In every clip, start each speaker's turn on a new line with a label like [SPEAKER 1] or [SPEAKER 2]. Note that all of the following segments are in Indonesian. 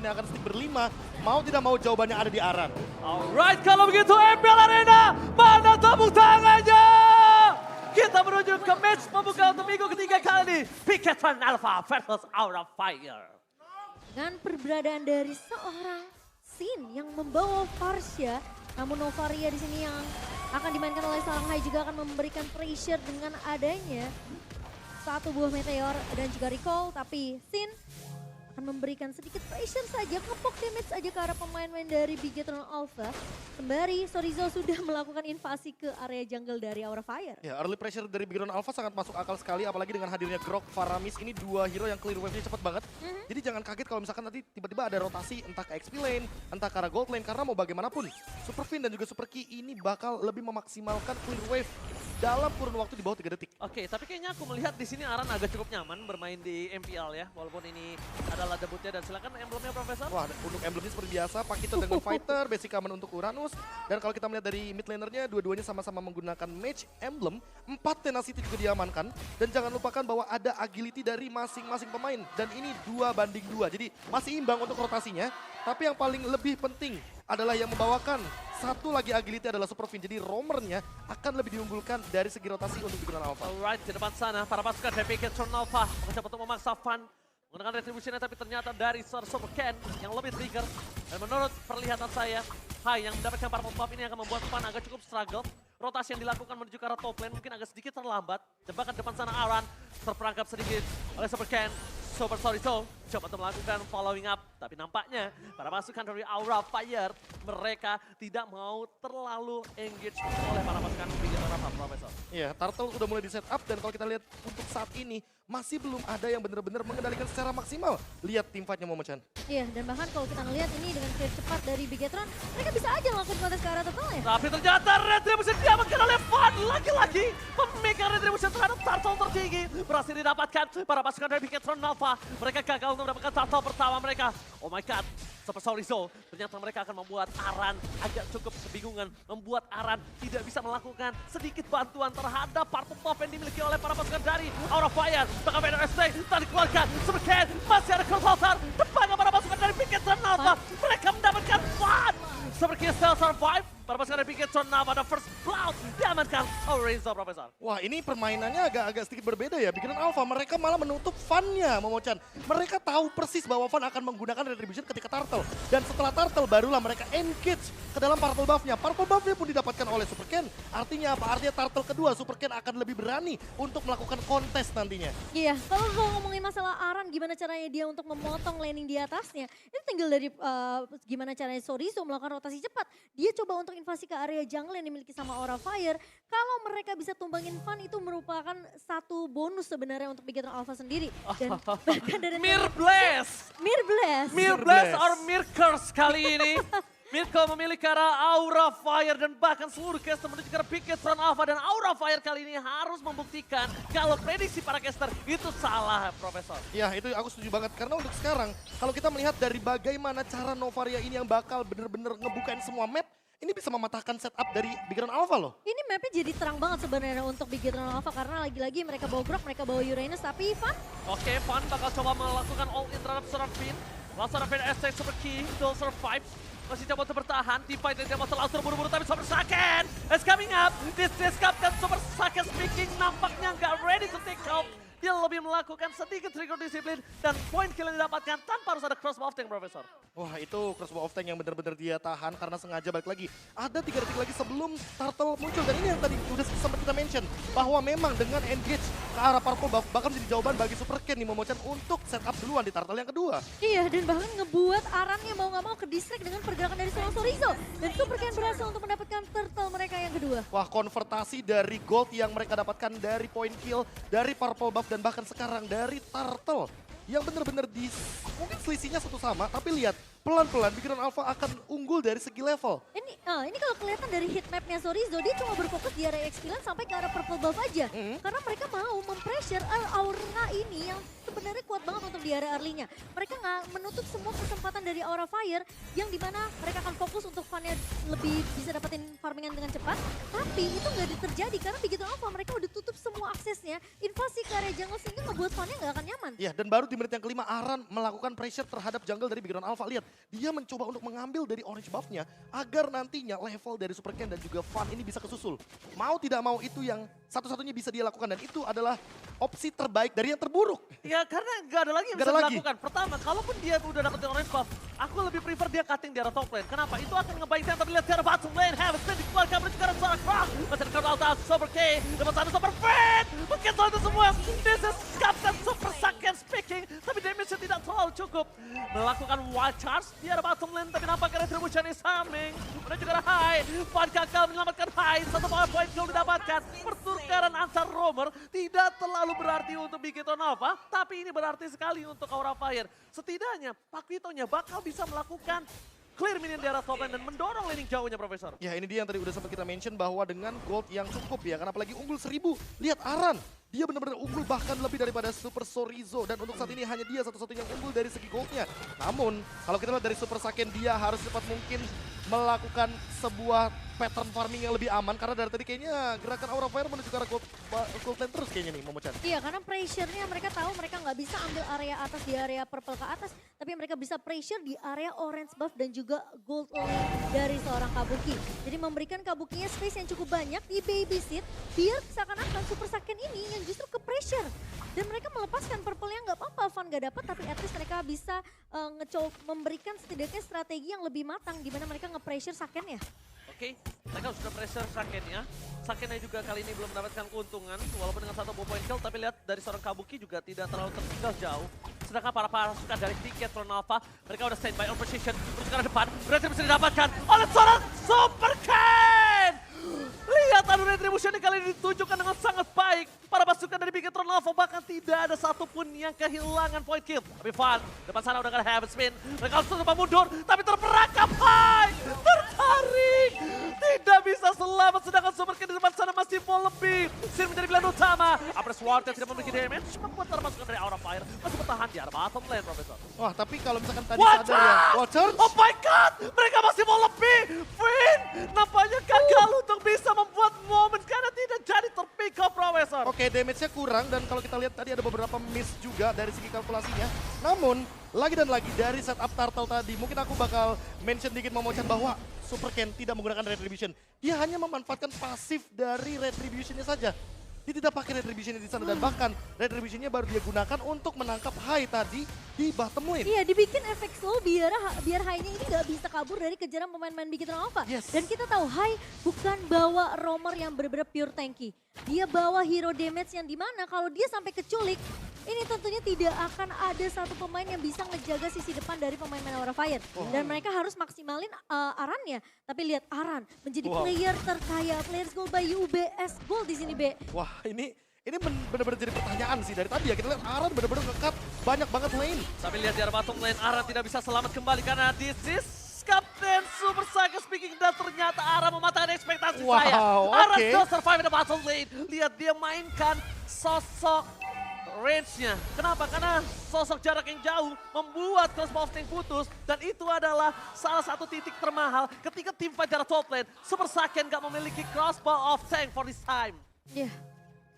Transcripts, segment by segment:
[SPEAKER 1] Ini akan stick berlima, mau tidak mau jawabannya ada di Aran.
[SPEAKER 2] Alright, kalau begitu MPL Arena, mana tepuk tangannya? Kita menuju ke match pembuka untuk minggu ketiga kali ini. Piketron Alpha versus Aura Fire.
[SPEAKER 3] Dengan perberadaan dari seorang Sin yang membawa Farsha, namun Novaria di sini yang akan dimainkan oleh seorang Hai juga akan memberikan pressure dengan adanya satu buah meteor dan juga recall, tapi Sin akan memberikan sedikit pressure saja, ngepok damage aja ke arah pemain-pemain dari Bigetron Alpha. Sembari Sorizo sudah melakukan invasi ke area jungle dari Aura Fire.
[SPEAKER 1] Ya, early pressure dari Bigetron Alpha sangat masuk akal sekali, apalagi dengan hadirnya Grok, Faramis, ini dua hero yang clear wave-nya cepat banget. Jadi jangan kaget kalau misalkan nanti tiba-tiba ada rotasi entah ke XP lane, entah ke arah gold lane, karena mau bagaimanapun Super Fin dan juga Super Key ini bakal lebih memaksimalkan clear wave dalam kurun waktu di bawah 3 detik.
[SPEAKER 2] Oke, tapi kayaknya aku melihat di sini Aran agak cukup nyaman bermain di MPL ya, walaupun ini adalah debutnya dan silakan emblemnya Profesor.
[SPEAKER 1] Wah, untuk emblemnya seperti biasa, Pakito dengan Fighter, basic common untuk Uranus. Dan kalau kita melihat dari mid lanernya, dua-duanya sama-sama menggunakan Mage Emblem. 4 Tenacity juga diamankan. Dan jangan lupakan bahwa ada agility dari masing-masing pemain. Dan ini 2-2, jadi masih imbang untuk rotasinya. Tapi yang paling lebih penting adalah yang membawakan satu lagi agility adalah Super Fin. Jadi roamernya akan lebih diunggulkan dari segi rotasi untuk Bigetron Alpha.
[SPEAKER 2] Alright, di depan sana para pasukan dari Piketron Alpha mencoba untuk memaksa Fan menggunakan retribusinya, tapi ternyata dari Sir Super Ken yang lebih trigger. Dan menurut perlihatan saya, Hai yang mendapatkan purple buff ini akan membuat Fan agak cukup struggle. Rotasi yang dilakukan menuju ke arah top lane mungkin agak sedikit terlambat. Dan bahkan depan sana Aran terperangkap sedikit oleh Super Ken. Super Sorizo coba untuk melakukan following up. Tapi nampaknya para pasukan dari Aura Fire, mereka tidak mau terlalu engage oleh para pasukan Bigetron Alpha, Profesor.
[SPEAKER 1] Iya, Turtle udah mulai di setup dan kalau kita lihat untuk saat ini masih belum ada yang benar-benar mengendalikan secara maksimal. Lihat tim fight-nya Momo-chan.
[SPEAKER 3] Iya, dan bahkan kalau kita ngelihat ini dengan clear cepat dari Bigetron, mereka bisa aja melakukan kontes ke arah Turtle ya.
[SPEAKER 2] Tapi ternyata Retribution diamankan oleh Fan. Lagi-lagi pemegang Retribution terhadap Turtle tertinggi berhasil didapatkan para pasukan dari Bigetron Alpha. Mereka gagal untuk mendapatkan Turtle pertama mereka. Oh my god, Super Sorizo ternyata mereka akan membuat Aran agak cukup kebingungan. Membuat Aran tidak bisa melakukan sedikit bantuan terhadap purple buff yang dimiliki oleh para pasukan dari Aura Fire. Bahkan Vader ST tadi dikeluarkan. Super Ken masih ada Crosshauser. Depannya para pasukan dari Bigetron Alpha. Mereka mendapatkan Fan. Super Ken still survive. Para pasukan dari Bigetron Alpha ada first blood. Diamankan Sorizo, Profesor.
[SPEAKER 1] Wah, ini permainannya agak sedikit berbeda ya. Bigetron Alpha mereka malah menutup Fan-nya, Momo-chan. Mereka tahu persis bahwa Fan akan menggunakan Retribution ketika Turtle. Dan setelah Turtle barulah mereka engage ke dalam purple buff-nya. Purple buff-nya pun didapatkan oleh Super Ken. Artinya apa? Artinya Turtle kedua, Super Ken akan lebih berani untuk melakukan kontes nantinya.
[SPEAKER 3] Iya, kalau ngomongin masalah Aran, gimana caranya dia untuk memotong laning di atasnya, itu tinggal dari gimana caranya Sorizo melakukan rotasi cepat. Dia coba untuk invasi ke area jungle yang dimiliki sama Aura Fire. Kalau mereka bisa tumbangin Fan, itu merupakan satu bonus sebenarnya untuk Bigetron Alpha sendiri. Dan bahkan dari
[SPEAKER 2] Mirbless!
[SPEAKER 3] Mirbless.
[SPEAKER 2] Mirbless or Mirkers kali ini. Mirko memilih ke arah Aura Fire dan bahkan seluruh caster menuju ke arah Bigetron Alpha. Dan Aura Fire kali ini harus membuktikan kalau prediksi para caster itu salah, Profesor.
[SPEAKER 1] Ya, itu aku setuju banget. Karena untuk sekarang, kalau kita melihat dari bagaimana cara Novaria ini yang bakal bener-bener ngebukain semua map, ini bisa mematahkan setup dari Bigetron Alpha loh.
[SPEAKER 3] Ini mapnya jadi terang banget sebenarnya untuk Bigetron Alpha karena lagi-lagi mereka bawa Grok, mereka bawa Uranus, tapi Fan
[SPEAKER 2] Oke, Fan bakal coba melakukan all in terhadap Serafin. Lalu Serafin ST Super Key, still survive. Masih coba untuk bertahan, T-Fight dari Demon terlalu terburu-buru tapi Super Saken is coming up. This discaptain Super Saken speaking nampaknya nggak ready to take off. Dia lebih melakukan sedikit trigger disiplin dan point kill yang didapatkan tanpa harus ada crossbow of tank, Profesor.
[SPEAKER 1] Wah, itu crossbow of tank yang benar-benar dia tahan karena sengaja balik lagi. Ada 3 detik lagi sebelum Turtle muncul. Dan ini yang tadi udah sempat kita mention. Bahwa memang dengan engage ke arah purple buff bakal menjadi jawaban bagi Super Ken nih Momo-chan untuk setup duluan di Turtle yang kedua.
[SPEAKER 3] iya, dan bahkan ngebuat Arannya mau nggak mau ke distract dengan pergerakan dari seorang Sorizo. Dan Super Ken berhasil untuk mendapatkan turtle mereka yang kedua.
[SPEAKER 1] Wah, konvertasi dari gold yang mereka dapatkan dari point kill, dari purple buff, dan bahkan sekarang dari Turtle. Yang benar-benar mungkin selisihnya satu sama, tapi lihat pelan-pelan Big Run Alpha akan unggul dari segi level.
[SPEAKER 3] Ini kalau kelihatan dari heatmapnya Sorizo, dia cuma berfokus di area X9 sampai ke arah purple buff aja. Karena mereka mau mempressure aura ini yang sebenarnya kuat banget untuk di area early-nya. Mereka nggak menutup semua kesempatan dari Aura Fire yang dimana mereka akan fokus untuk fan-nya lebih bisa dapetin farmingan dengan cepat. Tapi itu nggak terjadi karena begitu Alpha mereka udah tutup semua aksesnya. Invasi ke area jungle sehingga ngebuat fan-nya nggak akan nyaman.
[SPEAKER 1] Ya, dan baru di menit yang kelima Aran melakukan pressure terhadap jungle dari Big Run Alpha. Lihat, dia mencoba untuk mengambil dari orange buff-nya agar nantinya level dari Super Ken dan juga Fan ini bisa kesusul. Mau tidak mau itu yang satu-satunya bisa dia lakukan dan itu adalah opsi terbaik dari yang terburuk.
[SPEAKER 2] Ya karena nggak ada lagi yang
[SPEAKER 1] Nggak
[SPEAKER 2] bisa
[SPEAKER 1] ada lagi.
[SPEAKER 2] dilakukan. Pertama, kalaupun dia udah dapetin orange buff, aku lebih prefer dia cutting di arah top lane. Kenapa? Itu akan ngebaitin, tapi lihat di arah bottom lane. Heaven Spin dikeluarkan, menuju ke arah suara Croc. Masih ada Croc out, Super K, dapat satu Super Fit. Mungkin soal itu semua. This is Captain Super Saiyan speaking. Tapi damage-nya tidak terlalu cukup. Melakukan wild charge di arah bottom lane, tapi nampaknya Retribution is coming. Menuju ke arah high. Fan gagal menyelamatkan high. Satu point kill didapatkan. Pertukaran antar roamer tidak terlalu berarti untuk Bigito Nova, tapi ini berarti sekali untuk Aura Fire. Setidaknya Pakitonya bakal bisa melakukan clear minion di arah top lane dan mendorong laning jauhnya, Profesor.
[SPEAKER 1] Ya, ini dia yang tadi udah sempat kita mention bahwa dengan gold yang cukup ya, karena apalagi unggul 1000. Lihat Aran, dia benar-benar unggul bahkan lebih daripada Super Sorizo. Dan untuk saat ini hanya dia satu-satunya yang unggul dari segi goldnya. Namun, kalau kita lihat dari Super Saiyan, dia harus cepat mungkin melakukan sebuah pattern farming yang lebih aman. Karena dari tadi kayaknya gerakan Aura Fire menuju ke arah gold lane terus kayaknya nih, Momo-chan.
[SPEAKER 3] Iya, karena pressure-nya mereka tahu mereka nggak bisa ambil area atas di area purple ke atas. Tapi mereka bisa pressure di area orange buff dan juga gold lane dari seorang Kabuki. Jadi memberikan Kabukinya space yang cukup banyak di babysit. Biar seakan-akan Super Saiyan ini yang justru ke pressure. Dan mereka melepaskan purple yang nggak apa-apa, Van nggak dapat. Tapi at least mereka bisa memberikan setidaknya strategi yang lebih matang. Di mana mereka nge-pressure Saiyan ya.
[SPEAKER 2] Oke, mereka sudah pressure Sakennya. Sakennya juga kali ini belum mendapatkan keuntungan, walaupun dengan satu point kill, tapi lihat dari seorang Kabuki juga tidak terlalu tertinggal jauh. Sedangkan para pasukan dari Ticket Tron Alpha, mereka udah standby on position, terus ke arah depan, berarti bisa didapatkan oleh seorang Super Ken! Lihat adu Retribution kali ini ditunjukkan dengan sangat baik. Para pasukan dari Ticket Tron Alpha bahkan tidak ada satupun yang kehilangan point kill. Tapi Van, depan sana udah kan Heaven Spin, mereka harus coba mundur, tapi terperangkap high! Tertarik! Tidak bisa selamat, sedangkan Super Ken di depan sana masih mau lebih. Sin menjadi pilihan utama. Apres Warden tidak memiliki damage, membuat para pasukan dari Aura Fire masih bertahan di arah bottom lane, Profesor.
[SPEAKER 1] Wah, tapi kalau misalkan tadi
[SPEAKER 2] Watch
[SPEAKER 1] sadar ya.
[SPEAKER 2] out!
[SPEAKER 1] Watcher.
[SPEAKER 2] Oh my god! Mereka masih mau lebih! Finn nampaknya gagal untuk bisa membuat momen karena tidak jadi terpick up, Profesor.
[SPEAKER 1] Oke, damage-nya kurang dan kalau kita lihat tadi ada beberapa miss juga dari segi kalkulasinya. Namun, lagi dan lagi dari setup Turtle tadi, mungkin aku bakal mention dikit Momo-chan bahwa Super Ken tidak menggunakan Retribution. Dia hanya memanfaatkan pasif dari Retribution-nya saja. Dia tidak pakai Retribution di sana dan bahkan Retribution-nya baru dia gunakan untuk menangkap Hai tadi di bottom lane.
[SPEAKER 3] Iya, dibikin efek slow biar Hai-nya ini nggak bisa kabur dari kejaran pemain-pemain Big Run Alpha.
[SPEAKER 1] Yes.
[SPEAKER 3] Dan kita tahu Hai bukan bawa roamer yang benar-benar pure tanky. Dia bawa hero damage yang dimana kalau dia sampai keculik, ini tentunya tidak akan ada satu pemain yang bisa ngejaga sisi depan dari pemain-pemain Aura Fire. Dan mereka harus maksimalin Arannya. Tapi lihat Aran menjadi player terkaya, players gold by UBS Gold di sini, Be.
[SPEAKER 1] Wah, ini benar-benar jadi pertanyaan sih dari tadi ya. Kita lihat Aran benar-benar nge-cut banyak banget lane.
[SPEAKER 2] Tapi lihat di arah bottom lane, Aran tidak bisa selamat kembali karena this is Captain Super Saiyan speaking dan ternyata Aran mematahkan ekspektasi saya. Aran still survive in the bottom lane. Lihat dia mainkan sosok range-nya. Kenapa? Karena sosok jarak yang jauh membuat crossbow of tank putus dan itu adalah salah satu titik termahal ketika tim fight jarak top lane. Super Saiyan gak memiliki crossbow of tank for this time.
[SPEAKER 3] Ya,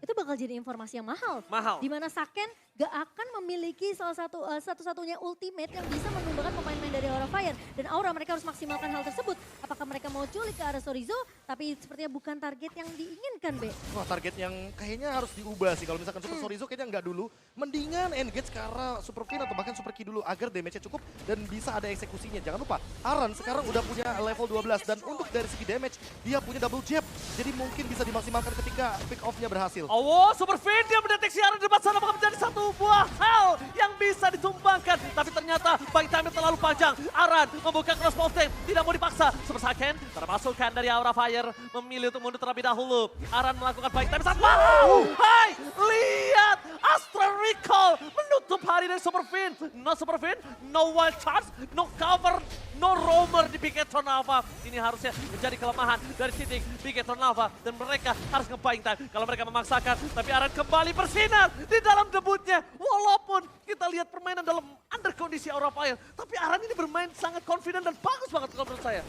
[SPEAKER 3] itu bakal jadi informasi yang mahal.
[SPEAKER 2] Mahal.
[SPEAKER 3] Dimana Saken gak akan memiliki salah satu-satunya ultimate yang bisa menumbangkan pemain-pemain dari Aura Fire. Dan Aura mereka harus maksimalkan hal tersebut. Apakah mereka mau culik ke arah Sorizo, tapi sepertinya bukan target yang diinginkan, Be.
[SPEAKER 1] Wah, target yang kayaknya harus diubah sih. Kalau misalkan Super Sorizo kayaknya nggak dulu. Mendingan engage ke arah Super Finn atau bahkan Super Ki dulu agar damage-nya cukup dan bisa ada eksekusinya. Jangan lupa, Aran sekarang udah punya level 12 dan untuk dari segi damage, dia punya double jab. Jadi mungkin bisa dimaksimalkan ketika pick off-nya berhasil.
[SPEAKER 2] Oh, Super Finn dia mendetek Proteksi arah di depan sana bakal menjadi satu buah hal yang bisa ditumbangkan. Tapi ternyata buying time terlalu panjang. Aran membuka crossbow tank, tidak mau dipaksa. Super Saiken termasukkan dari Aura Fire, memilih untuk mundur terlebih dahulu. Aran melakukan buying time saat wow! Hai, lihat Astra Recall menutup hari dari Super Fin. No Super Fin, no wild charge, no cover, no roamer di Bigetron Alpha. Ini harusnya menjadi kelemahan dari titik Bigetron Alpha. Dan mereka harus nge-buying time kalau mereka memaksakan. Tapi Aran kembali bersinar di dalam debutnya. Walaupun kita lihat permainan dalam under kondisi Aura Fire. Tapi Aran ini bermain sangat confident dan bagus banget kalau menurut saya.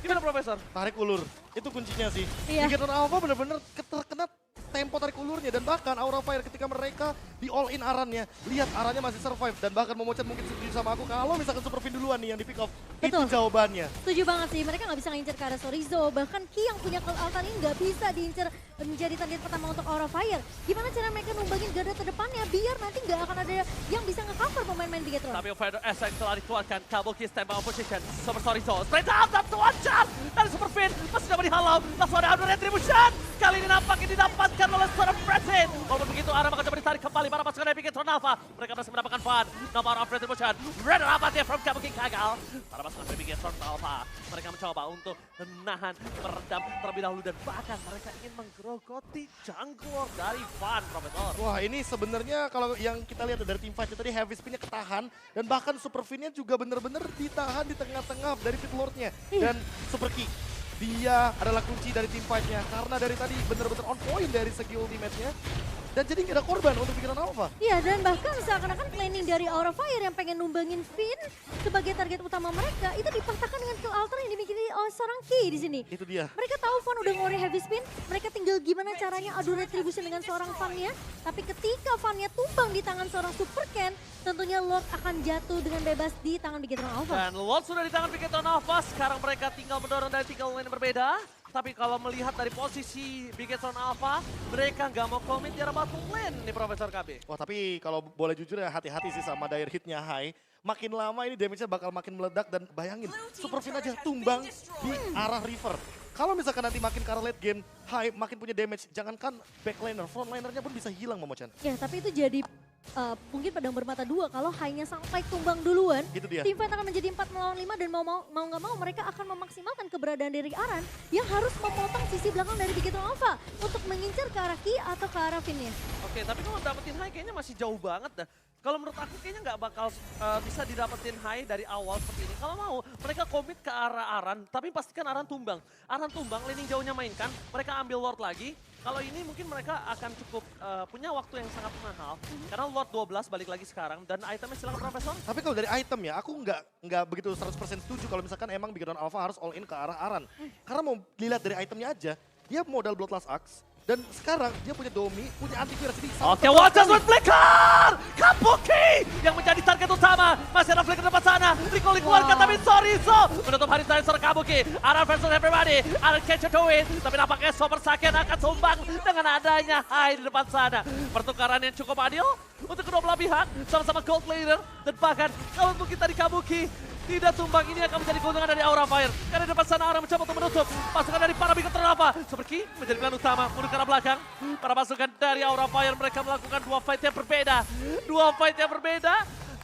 [SPEAKER 2] Gimana Profesor?
[SPEAKER 1] Tarik ulur, itu kuncinya sih.
[SPEAKER 3] Iya.
[SPEAKER 1] Bigetron Alpha benar-benar terkena tempo tarik ulurnya dan bahkan Aura Fire ketika mereka di all in Arannya, lihat Arannya masih survive dan bahkan Momochan mungkin setuju sama aku kalau misalkan Super Fin duluan nih yang di pick off.
[SPEAKER 3] Betul.
[SPEAKER 1] Itu jawabannya.
[SPEAKER 3] Setuju banget sih, mereka nggak bisa ngincer ke arah Sorizo. Bahkan Ki yang punya Cloud Altar ini nggak bisa diincer menjadi target pertama untuk Aura Fire. Gimana cara mereka numbangin garda terdepannya biar nanti nggak akan ada yang bisa nge-cover pemain-pemain Bigetron.
[SPEAKER 2] Tapi Overheader SX telah dikeluarkan. Kabuki stand by position. Super Sorizo. Straight out dan one shot dari Super Fin. Masih dapat dihalau. Langsung ada Hardware Retribution. Kali ini nampaknya didapatkan oleh seorang President. Walaupun begitu Aran akan coba ditarik kembali para pasukan dari Bigetron Alpha. Mereka masih mendapatkan fun. Nomor of Retribution. Red Rapat dia from Kabuki gagal. Para pasukan dari Bigetron Alpha. Mereka mencoba untuk menahan, meredam terlebih dahulu. Dan bahkan mereka ingin menggerogoti jungle dari Fun, Profesor.
[SPEAKER 1] Wah ini sebenarnya kalau yang kita lihat dari tim fight tadi Heavy Spin-nya ketahan dan bahkan Super Fin-nya juga benar-benar ditahan di tengah-tengah dari Pit Lord-nya. Dan Super Ki, dia adalah kunci dari tim fight-nya karena dari tadi benar-benar on point dari segi ultimate-nya. Dan jadi nggak ada korban untuk Bigetron Alpha.
[SPEAKER 3] Iya, dan bahkan seakan-akan planning dari Aura Fire yang pengen numbangin Finn sebagai target utama mereka itu dipatahkan dengan kill altar yang dimiliki oleh seorang Ki di sini.
[SPEAKER 1] Itu dia.
[SPEAKER 3] Mereka tahu Fan udah ngori heavy spin, mereka tinggal gimana caranya adu retribution dengan seorang Fan-nya. Tapi ketika Fan-nya tumbang di tangan seorang Super Ken, tentunya Lord akan jatuh dengan bebas di tangan Bigetron Alpha.
[SPEAKER 2] Dan Lord sudah di tangan Bigetron Alpha, sekarang mereka tinggal mendorong dari 3 lane yang berbeda. Tapi kalau melihat dari posisi Bigetron Alpha, mereka nggak mau komit di arah bottom lane nih Profesor KB.
[SPEAKER 1] Wah tapi kalau boleh jujur ya hati-hati sih sama dire hit-nya High. Makin lama ini damage-nya bakal makin meledak dan bayangin Super Fin aja tumbang di arah river. Kalau misalkan nanti makin ke arah late game, High makin punya damage, jangankan backliner, frontlinernya pun bisa hilang Momochan.
[SPEAKER 3] Ya, tapi itu jadi mungkin pedang bermata dua kalau hanya sampai tumbang duluan.
[SPEAKER 1] Itu dia.
[SPEAKER 3] Tim fight akan menjadi 4 melawan 5 dan mau nggak mau mereka akan memaksimalkan keberadaan dari Aran yang harus memotong sisi belakang dari Bigetron Alpha untuk mengincar ke arah Ki atau ke arah Fin-nya.
[SPEAKER 2] Oke, tapi kalau dapetin high kayaknya masih jauh banget dah. Kalau menurut aku kayaknya nggak bakal bisa didapetin high dari awal seperti ini. Kalau mau, mereka komit ke arah Aran, tapi pastikan Aran tumbang. Aran tumbang, laning jauhnya mainkan, mereka ambil Lord lagi. Kalau ini mungkin mereka akan cukup punya waktu yang sangat mahal. Karena Lord 12 balik lagi sekarang, dan itemnya silakan Profesor.
[SPEAKER 1] Tapi kalau dari item ya, aku nggak begitu 100% setuju kalau misalkan emang Bigetron Alpha harus all in ke arah Aran. Karena mau dilihat dari itemnya aja, dia modal Bloodlust Axe. Dan sekarang dia punya Domi, punya antivirus. Jadi
[SPEAKER 2] Oke, Watchers with Flicker! Kabuki yang menjadi target utama. Masih ada Flicker depan sana. Recall dikeluarkan, tapi Sorizo menutup hari terakhir seorang Kabuki. Aran versus everybody. Aran catch to win. Tapi nampaknya Super Saiken akan sumbang dengan adanya High di depan sana. Pertukaran yang cukup adil untuk kedua belah pihak. Sama-sama gold player. Dan bahkan kalau untuk kita di Kabuki, tidak tumbang, ini akan menjadi keuntungan dari Aura Fire. Karena di depan sana Aura mencoba untuk menutup pasukan dari para Bigetron Alpha. Super Ki menjadi pilihan utama, mundur ke arah belakang. Para pasukan dari Aura Fire mereka melakukan 2 fight yang berbeda. 2 fight yang berbeda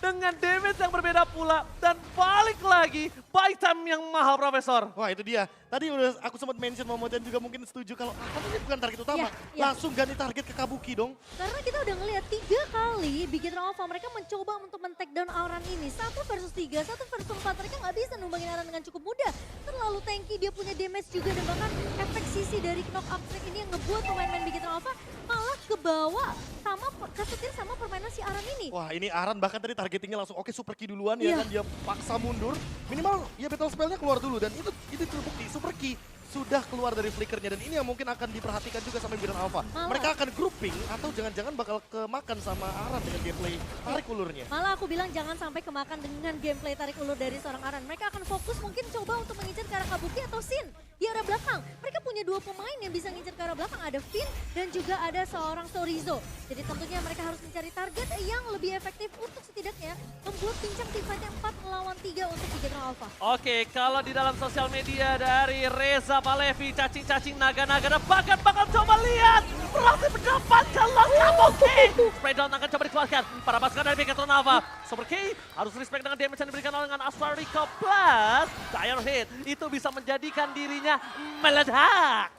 [SPEAKER 2] dengan damage yang berbeda pula. Dan balik lagi, buy time yang mahal Profesor.
[SPEAKER 1] Wah itu dia. Tadi udah aku sempat mention Momochan juga mungkin setuju kalau ini bukan target utama.
[SPEAKER 3] Ya.
[SPEAKER 1] Langsung ganti target ke Kabuki dong.
[SPEAKER 3] Karena kita udah ngeliat 3 kali Bigetron Alpha mereka mencoba untuk men-take down Aran ini. 1 versus 3, 1 versus 4. Mereka nggak bisa numbangin Aran dengan cukup mudah. Terlalu tanky, dia punya damage juga. Dan bahkan efek sisi dari knock up track ini yang ngebuat pemain-pemain Bigetron Alpha malah ke bawah sama kesetir sama permainan si Aran ini.
[SPEAKER 1] Wah ini Aran bahkan tadi targetingnya langsung oke Super Ki duluan ya kan. Dia paksa mundur. Minimal ya battle spellnya keluar dulu. Dan itu terbukti Super Ki sudah keluar dari flickernya dan ini yang mungkin akan diperhatikan juga sama Bigetron Alpha. Mereka akan grouping atau jangan-jangan bakal kemakan sama Aran dengan gameplay tarik ulurnya.
[SPEAKER 3] Malah aku bilang jangan sampai kemakan dengan gameplay tarik ulur dari seorang Aran. Mereka akan fokus mungkin coba untuk mengincar ke arah Kabuki atau Sin di arah belakang. Mereka punya 2 pemain yang bisa ngincar ke arah belakang. Ada Finn dan juga ada seorang Sorizo. Jadi tentunya mereka harus mencari target yang lebih efektif untuk setidaknya membuat pincang teamfight-nya 4 melawan 3 untuk Bigetron Alpha.
[SPEAKER 2] Oke, kalau di dalam sosial media dari Reza Palevi, cacing-cacing naga-naga, dan bahkan bakal coba lihat berhasil mendapatkan Kabuki. Spreaddown akan coba dikeluarkan. Para pasukan dari Bigetron Alpha. Super K harus respect dengan damage yang diberikan oleh dengan Astra Rico plus Dire Hit. Itu bisa menjadikan dirinya meledak.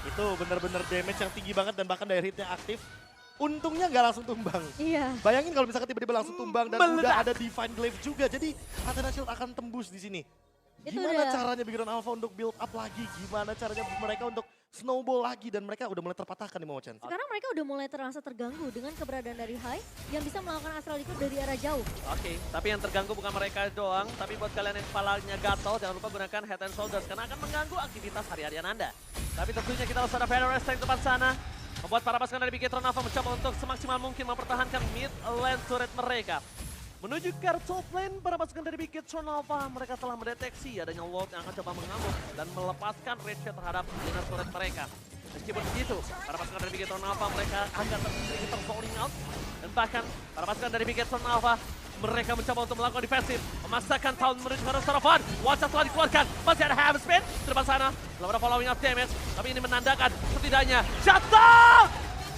[SPEAKER 1] Itu bener-bener damage yang tinggi banget dan bahkan dari hitnya aktif. Untungnya nggak langsung tumbang.
[SPEAKER 3] Iya.
[SPEAKER 1] Bayangin kalau misalkan tiba-tiba langsung tumbang dan
[SPEAKER 2] Meledak.
[SPEAKER 1] udah ada Divine Glaive juga. Jadi Athena Shield akan tembus di sini.
[SPEAKER 3] Itu
[SPEAKER 1] Gimana
[SPEAKER 3] udah.
[SPEAKER 1] caranya Bigetron Alpha untuk build up lagi? Gimana caranya mereka untuk snowball lagi? Dan mereka udah mulai terpatahkan nih Momochan.
[SPEAKER 3] Sekarang mereka udah mulai terasa terganggu dengan keberadaan dari Hai yang bisa melakukan Astral Recall dari arah jauh.
[SPEAKER 2] Oke, tapi yang terganggu bukan mereka doang, tapi buat kalian yang kepalanya gatal, jangan lupa gunakan Head and Shoulders karena akan mengganggu aktivitas harian Anda. Tapi tentunya kita harus ada Federer Tank depan sana, membuat para pasukan dari Bigetron Alpha mencoba untuk semaksimal mungkin mempertahankan mid lane turret mereka. Menuju ke top lane, para pasukan dari Bigetron Alpha, mereka telah mendeteksi adanya Lord yang akan coba mengamuk dan melepaskan rage terhadap inner turret mereka. Meskipun begitu, para pasukan dari Bigetron Alpha mereka agak sedikit terzoning out. Dan bahkan, para pasukan dari Bigetron Alpha, mereka mencoba untuk melakukan defensif. Memaksakan tahun menuju ke arah Sarafan. Watch telah dikeluarkan. Masih ada Heavy Spin di depan sana. Belum ada following up damage. Tapi ini menandakan setidaknya shutdown!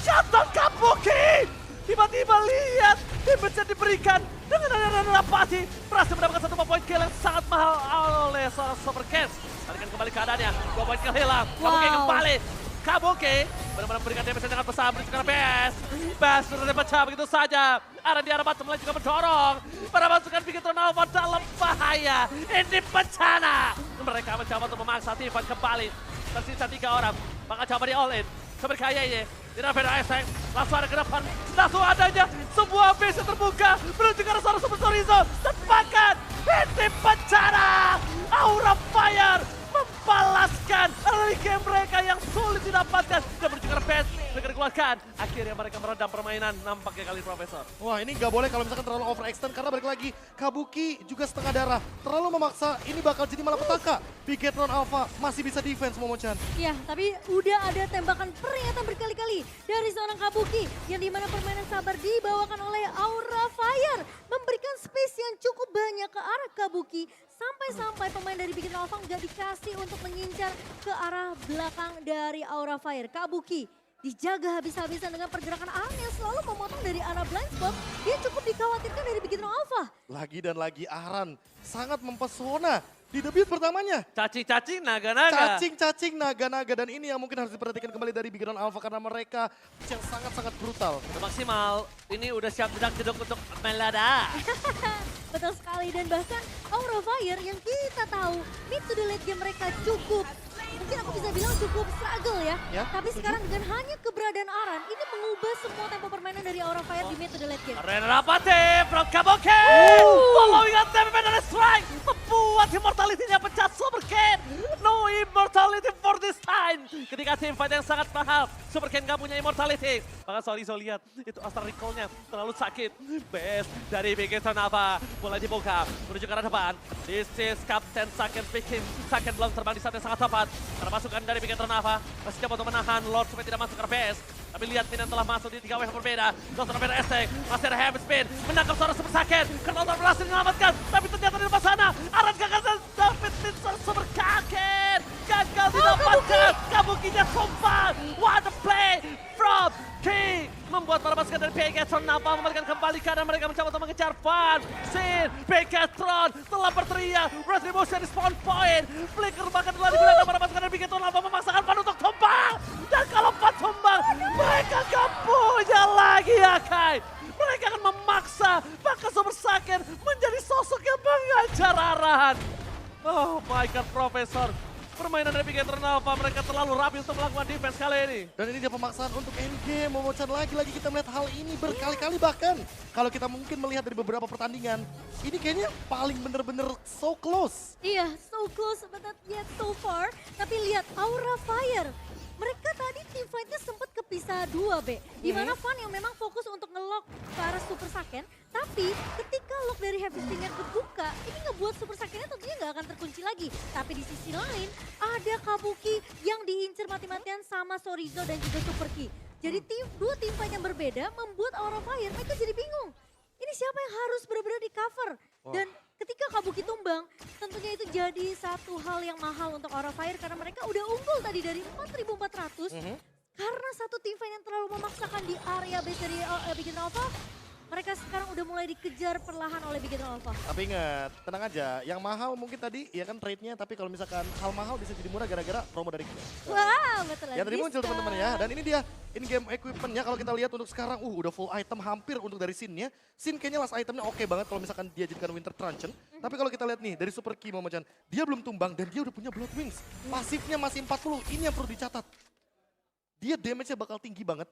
[SPEAKER 2] Shutdown Kabuki! Tiba-tiba lihat damage yang diberikan dengan ada Rapati. Berhasil mendapatkan 1 poin kill yang sangat mahal oleh seorang Super Cats. Tarikan kembali keadaannya. 2 poin kill hilang. Kabuki kembali. Kabuki benar-benar memberikan damage yang sangat besar menuju ke arah Best. Best sudah dipecah begitu saja. Di arah bottom lane juga mendorong. Para pasukan Bigetron Alpha dalam bahaya. Ini bencana. Mereka mencoba untuk memaksa Tivan kembali. Tersisa 3 orang. Bakal coba di all in. Seberkaya ini. Tidak ada Eseng. Langsung ada ke depan. Langsung adanya sebuah base yang terbuka. Menuju ke arah seorang Super Chorizo. Dan bahkan ini bencana. Aura Fire membalaskan early game mereka yang sulit didapatkan. Dan menuju ke arah base. Mereka dikeluarkan. Akhirnya mereka meredam permainan. Nampaknya kali Profesor.
[SPEAKER 1] Wah ini nggak boleh kalau misalkan terlalu overextend karena balik lagi Kabuki juga setengah darah. Terlalu memaksa ini bakal jadi malapetaka. Bigetron Alpha masih bisa defense Momochan.
[SPEAKER 3] Ya, tapi udah ada tembakan peringatan berkali-kali dari seorang Kabuki yang dimana permainan sabar dibawakan oleh Aura Fire. Memberikan space yang cukup banyak ke arah Kabuki. Sampai-sampai pemain dari Bigetron Alpha nggak dikasih untuk mengincar ke arah belakang dari Aura Fire. Kabuki dijaga habis-habisan dengan pergerakan Aran yang selalu memotong dari arah blind spot. Dia cukup dikhawatirkan dari Bigetron Alpha.
[SPEAKER 1] Lagi dan lagi Aran sangat mempesona di debut pertamanya.
[SPEAKER 2] Cacing-cacing naga-naga.
[SPEAKER 1] Cacing-cacing naga-naga dan ini yang mungkin harus diperhatikan kembali dari Bigetron Alpha karena mereka yang sangat-sangat brutal.
[SPEAKER 2] Udah maksimal. Ini udah siap jedak-jeduk untuk meledak.
[SPEAKER 3] Betul sekali dan bahkan Aura Fire yang kita tahu mid to the late game mereka cukup. Mungkin aku bisa bilang cukup struggle ya. Tapi
[SPEAKER 1] setuju.
[SPEAKER 3] sekarang dengan hanya keberadaan Aran, ini mengubah semua tempo permainan dari Aura Fire di mid to the late game.
[SPEAKER 2] Ren Rapati from Kabuki. Following up damage dari strike. Membuat immortality-nya pecah. Super Ken. No immortality for this time. Ketika team fight yang sangat mahal. Super Ken gak punya immortality. Bahkan Chorizo lihat. Itu Astra Recall-nya terlalu sakit. Best dari Bigetron Alpha. Mulai dibuka. Menuju ke arah depan. This is Captain Saken speaking. Saken belum terbang di saat yang sangat tepat. Karena pasukan dari Bigetron Alpha masih coba untuk menahan Lord supaya tidak masuk ke base. Tapi lihat Minan telah masuk di 3 wave yang berbeda. Dokter berbeda Estek. Masih ada Heavy Spin. Menangkap seorang Super Saken. Kenonton berhasil menyelamatkan. Tapi ternyata di depan sana. Aran gagal dan David Vincent Super Kaken. Gagal didapatkan. Kabukinya sumpah. What a play from King. Membuat para pasukan dari Bigetron Alpha membalikan kembali keadaan mereka mencoba untuk mengejar Van. Sin. Bigetron telah berteriak. Retribution di spawn point. Flicker bahkan telah digunakan para pasukan dari Bigetron Alpha memaksakan Van untuk tumbang. Dan kalau Van tumbang, mereka gak punya lagi Akai. Mereka akan memaksa bahkan Super Saken menjadi sosok yang mengajar arahan. Oh my god, Profesor. Permainan dari Bigetron Alpha, mereka terlalu rapi untuk melakukan defense kali ini.
[SPEAKER 1] Dan ini dia pemaksaan untuk endgame. Momochan lagi-lagi kita melihat hal ini berkali-kali bahkan. Kalau kita mungkin melihat dari beberapa pertandingan, ini kayaknya paling bener-bener so close.
[SPEAKER 3] Iya, so close but not yet so far. Tapi lihat Aura Fire. Mereka tadi team fight-nya sempat kepisah 2, B. Dimana Van yang memang fokus untuk nge-lock ke arah Super Saken. Tapi ketika lock dari Heavy Spin-nya kebuka, ini ngebuat Super Saken-nya tentunya nggak akan terkunci lagi. Tapi di sisi lain, ada Kabuki yang diincer mati-matian sama Chorizo dan juga Super Ki. Jadi dua tim fight yang berbeda membuat Aura Fire mereka jadi bingung. Ini siapa yang harus benar-benar di cover? Dan ketika Kabuki tumbang, tentunya itu jadi satu hal yang mahal untuk Aura Fire karena mereka udah unggul tadi dari 4.400. Karena satu tim fight yang terlalu memaksakan di area base dari Bikin Alpha, mereka sekarang udah mulai dikejar perlahan oleh Bikin Alpha.
[SPEAKER 1] Tapi ingat, tenang aja. Yang mahal mungkin tadi ya kan trade-nya, tapi kalau misalkan hal mahal bisa jadi murah gara-gara promo dari kita.
[SPEAKER 3] Wah, betul.
[SPEAKER 1] Yang tadi muncul teman-teman ya. Dan ini dia in-game equipment-nya kalau kita lihat untuk sekarang, udah full item hampir untuk dari Sin-nya. Sin kayaknya last itemnya oke banget kalau misalkan dia jadikan Winter Truncheon. Tapi kalau kita lihat nih dari Super Key Momo-chan, dia belum tumbang dan dia udah punya Blood Wings. Pasifnya masih 40, ini yang perlu dicatat. Dia damage-nya bakal tinggi banget.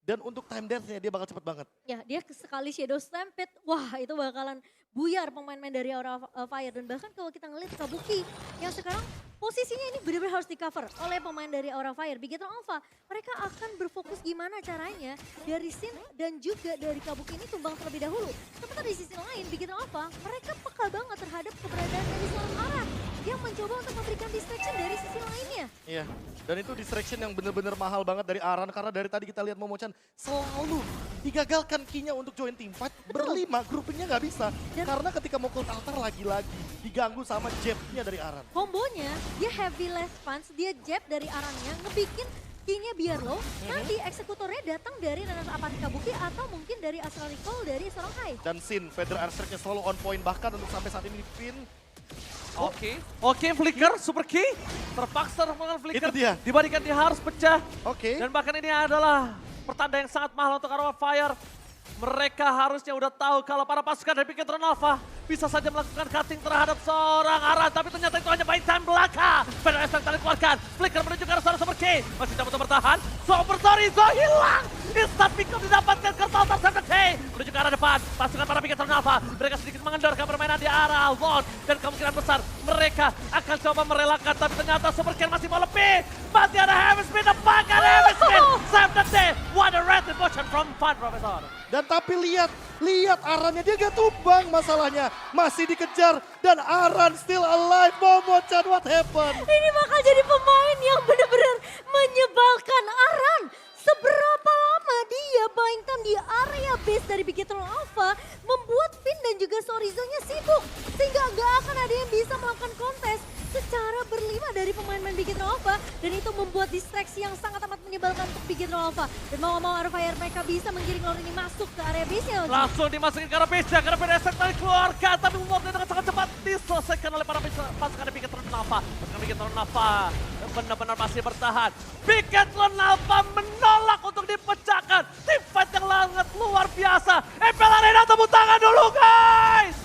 [SPEAKER 1] Dan untuk time dance-nya dia bakal cepet banget.
[SPEAKER 3] Ya, dia sekali Shadow Stampede, wah itu bakalan buyar pemain-pemain dari Aura Fire. Dan bahkan kalau kita ngeliat Kabuki yang sekarang posisinya ini benar-benar harus di cover oleh pemain dari Aura Fire. Begitu Alpha, mereka akan berfokus gimana caranya dari Sin dan juga dari Kabuki ini tumbang terlebih dahulu. Sementara di sisi lain, Begitu Alpha, mereka peka banget terhadap keberadaan dari seorang Aran yang mencoba untuk memberikan distraction dari sisi lainnya.
[SPEAKER 1] Iya, dan itu distraction yang bener-bener mahal banget dari Aran. Karena dari tadi kita lihat Momo-chan selalu digagalkan key-nya untuk join team fight. Berlima, groupingnya nggak bisa. Karena ketika mau cult altar lagi-lagi diganggu sama jab-nya dari Aran.
[SPEAKER 3] Kombonya, dia heavy last punch, dia jab dari Arannya, ngebikin key-nya biar low. Nanti eksekutornya datang dari Renas Apati Kabuki atau mungkin dari Astral Recall dari seorang Hai.
[SPEAKER 1] Dan Sin, Feather Airstrike-nya selalu on point. Bahkan untuk sampai saat ini di pin.
[SPEAKER 2] Oke, Flicker, Super Key. Terpaksa melakukan Flicker.
[SPEAKER 1] Itu dia.
[SPEAKER 2] Dibandingkan dia harus pecah.
[SPEAKER 1] Oke.
[SPEAKER 2] Dan bahkan ini adalah pertanda yang sangat mahal untuk Aura Fire. Mereka harusnya udah tahu kalau para pasukan dari Piketron Alpha bisa saja melakukan cutting terhadap seorang Aran. Tapi ternyata itu hanya buying time belaka. Feather Airstrike tadi keluarkan. Flicker menuju ke arah seorang Super Key. Masih coba untuk bertahan. Super Torizo hilang. Instant pick-up didapatkan ke Altar Super Key. Menuju ke arah depan. Pasukan para Piketron Alpha. Mereka sedikit mengendorkan permainan di arah Lord. Dan kemungkinan besar mereka akan coba merelakan. Tapi ternyata Super Key masih mau lebih. Masih ada Heavy Spin. Depankan Heavy Spin. Save the day. What a red devotion from Fun Professor.
[SPEAKER 1] Dan tapi lihat Arannya dia gak tumbang masalahnya. Masih dikejar dan Aran still alive. Momo-chan, what happened?
[SPEAKER 3] Ini bakal jadi pemain yang benar-benar menyebalkan Aran. Seberapa lama dia buying time di area base dari Bigetron Alpha membuat Finn dan juga Sorizo-nya sibuk. Sehingga gak akan ada yang bisa melakukan kontes secara berlima dari pemain-pemain Bigetron Alpha. Dan itu membuat distraksi yang sangat amat menyebalkan untuk Bigetron Alpha. Dan mau-mau Aura Fire mereka bisa menggiring lawan ini masuk ke area base-nya.
[SPEAKER 2] Langsung dimasukin ke arah base-nya, karena PDSek tadi keluarga. Tapi membuatnya dengan sangat cepat diselesaikan oleh para pasukan dari Bigetron Alpha. Pasukan Bigetron Alpha benar-benar masih bertahan. Bigetron Alpha menolak untuk dipecahkan. Tim fight yang sangat luar biasa. MPL Arena tepuk tangan dulu guys.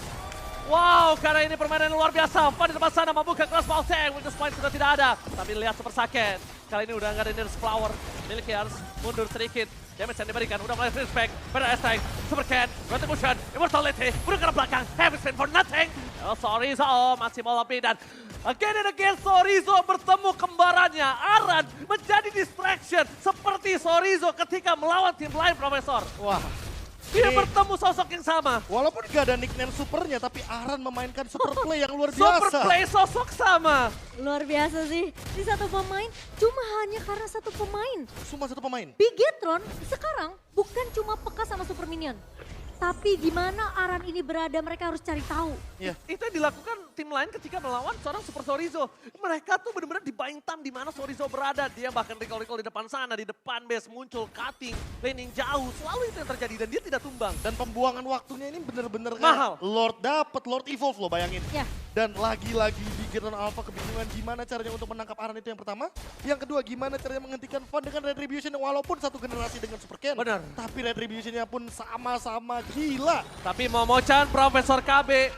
[SPEAKER 2] Wow, karena ini permainan luar biasa. Fan di depan sana membuka kelas ball tank. Windows point sudah tidak ada. Tapi lihat Super Saket. Kali ini udah nggak ada Nurse Flower. Milik harus mundur sedikit. Damage yang diberikan, udah mulai respect. Pada Airstrike, Super Cat, Retribution, Immortality. Udah ke belakang, Heavy Spin for nothing. Oh, Sorizo masih mau lebih dan again and again Sorizo bertemu kembarannya. Aran menjadi distraction seperti Sorizo ketika melawan tim lain, Profesor.
[SPEAKER 1] Wah.
[SPEAKER 2] Dia bertemu sosok yang sama.
[SPEAKER 1] Walaupun gak ada nickname supernya, tapi Aran memainkan super play yang luar biasa.
[SPEAKER 2] Super play sosok sama.
[SPEAKER 3] Luar biasa sih. Di satu pemain, cuma hanya karena satu pemain.
[SPEAKER 1] Cuma satu pemain.
[SPEAKER 3] Bigetron sekarang bukan cuma peka sama Super Minion. Tapi di mana Aran ini berada mereka harus cari tahu.
[SPEAKER 1] Iya.
[SPEAKER 2] Itu yang dilakukan tim lain ketika melawan seorang Super Sorizo. Mereka tuh benar-benar di buying time di mana Sorizo berada. Dia bahkan recall-recall di depan sana, di depan base muncul cutting, laning jauh. Selalu itu yang terjadi dan dia tidak tumbang.
[SPEAKER 1] Dan pembuangan waktunya ini bener-bener
[SPEAKER 2] Mahal.
[SPEAKER 1] Lord dapet, Lord Evolve loh bayangin.
[SPEAKER 3] Ya.
[SPEAKER 1] Dan lagi-lagi Bigetron Alpha kebingungan gimana caranya untuk menangkap Aran itu yang pertama. Yang kedua gimana caranya menghentikan Fun dengan Retribution yang walaupun satu generasi dengan Super Ken.
[SPEAKER 2] Benar.
[SPEAKER 1] Tapi Retributionnya pun sama-sama gila.
[SPEAKER 2] Tapi Momo-chan, Profesor KB,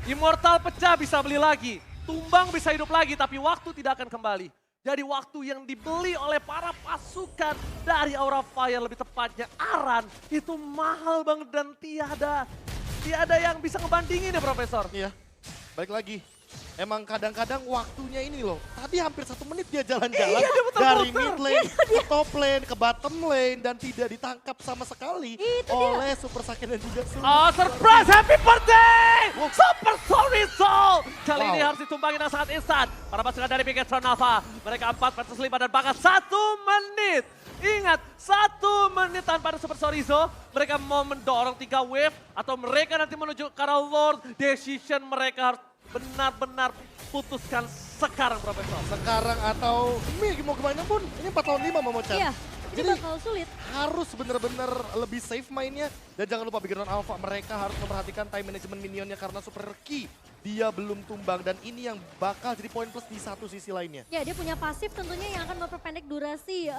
[SPEAKER 2] Immortal pecah bisa beli lagi. Tumbang bisa hidup lagi tapi waktu tidak akan kembali. Jadi waktu yang dibeli oleh para pasukan dari Aura Fire, lebih tepatnya Aran, itu mahal banget dan tiada yang bisa ngebandingin ya Profesor.
[SPEAKER 1] Iya, balik lagi. emang kadang-kadang waktunya ini loh. Tadi hampir 1 menit dia jalan-jalan
[SPEAKER 2] Iya, dia muter-muter.
[SPEAKER 1] dari mid lane ke top lane, ke bottom lane. Dan tidak ditangkap sama sekali
[SPEAKER 3] Itu dia.
[SPEAKER 1] oleh Super Saiyan dan juga Sun.
[SPEAKER 2] Oh, surprise! Happy birthday!
[SPEAKER 1] Wow.
[SPEAKER 2] Super Sorizo! Kali ini
[SPEAKER 1] Wow.
[SPEAKER 2] harus ditumbangin dengan sangat instan. Para pasukan dari Bigetron Alpha. Mereka 4 versus 5 dan bahkan 1 menit. Ingat, 1 menit tanpa ada Super Sorizo. Mereka mau mendorong 3 wave. Atau mereka nanti menuju ke arah Lord. Decision mereka harus benar-benar putuskan sekarang, Profesor.
[SPEAKER 1] Sekarang atau ini mau kemana pun, ini 4 lawan 5 Momo-chan.
[SPEAKER 3] Iya, ini
[SPEAKER 1] Jadi
[SPEAKER 3] bakal sulit.
[SPEAKER 1] harus bener-bener lebih safe mainnya. Dan jangan lupa Bigetron Alpha, mereka harus memperhatikan time management minionnya karena Super Key dia belum tumbang. Dan ini yang bakal jadi poin plus di satu sisi lainnya.
[SPEAKER 3] Ya, dia punya pasif tentunya yang akan memperpendek durasi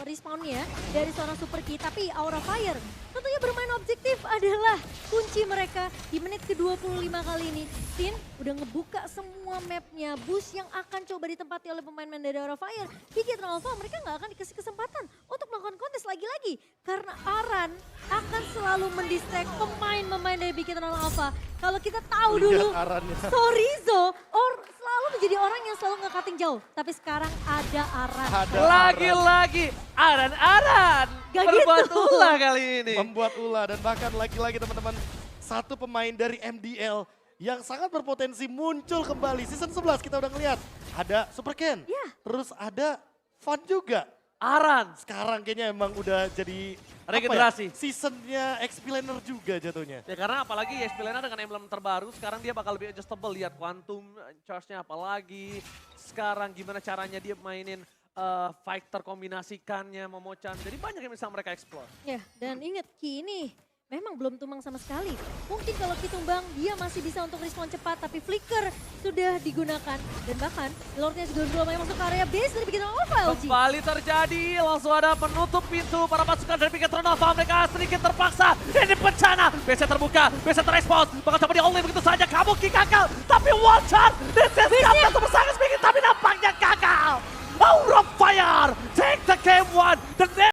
[SPEAKER 3] respawnnya dari seorang Super Key. Tapi Aura Fire tentunya bermain objektif adalah kunci mereka di menit ke-25 kali ini. Sin udah ngebuka semua mapnya, boost yang akan coba ditempati oleh pemain-pemain dari Aura Fire. Bigetron Alpha mereka nggak akan dikasih kesempatan untuk melakukan kontes lagi-lagi. Karena Aran akan selalu mendistract pemain-pemain dari Bigetron Alpha. Kalau kita tahu
[SPEAKER 1] Lihat
[SPEAKER 3] dulu,
[SPEAKER 1] Arannya.
[SPEAKER 3] Sorizo selalu menjadi orang yang selalu nge-cutting jauh. Tapi sekarang ada Aran.
[SPEAKER 1] Ada
[SPEAKER 2] Lagi-lagi Aran-Aran
[SPEAKER 3] Gak
[SPEAKER 2] berbuat
[SPEAKER 3] gitu.
[SPEAKER 2] ulah kali ini.
[SPEAKER 1] membuat ulah dan bahkan lagi-lagi teman-teman satu pemain dari MDL yang sangat berpotensi muncul kembali. Season 11 kita udah ngeliat ada Super Ken,
[SPEAKER 3] Ya.
[SPEAKER 1] terus ada Fun juga.
[SPEAKER 2] Aran.
[SPEAKER 1] Sekarang kayaknya emang udah jadi
[SPEAKER 2] Regenerasi.
[SPEAKER 1] seasonnya XP-laner juga jatuhnya.
[SPEAKER 2] Ya karena apalagi YSP Lena dengan emblem terbaru sekarang dia bakal lebih adjustable. Lihat quantum charge-nya apalagi. Sekarang gimana caranya dia mainin fighter kombinasikannya, Momo-chan. Jadi banyak yang bisa mereka explore.
[SPEAKER 3] Ya, dan ingat Ki ini memang belum tumbang sama sekali. Mungkin kalau Ki tumbang dia masih bisa untuk respon cepat, tapi flicker sudah digunakan. Dan bahkan Lordnya juga belum masuk ke area base dari Bigetron Alpha LG.
[SPEAKER 2] Kembali terjadi, langsung ada penutup pintu para pasukan dari Bigetron Alpha. Mereka sedikit terpaksa, ini bencana. BC terbuka, BC terespons, bakal coba di-only begitu saja. Kabuki gagal, tapi one shot. This is Captain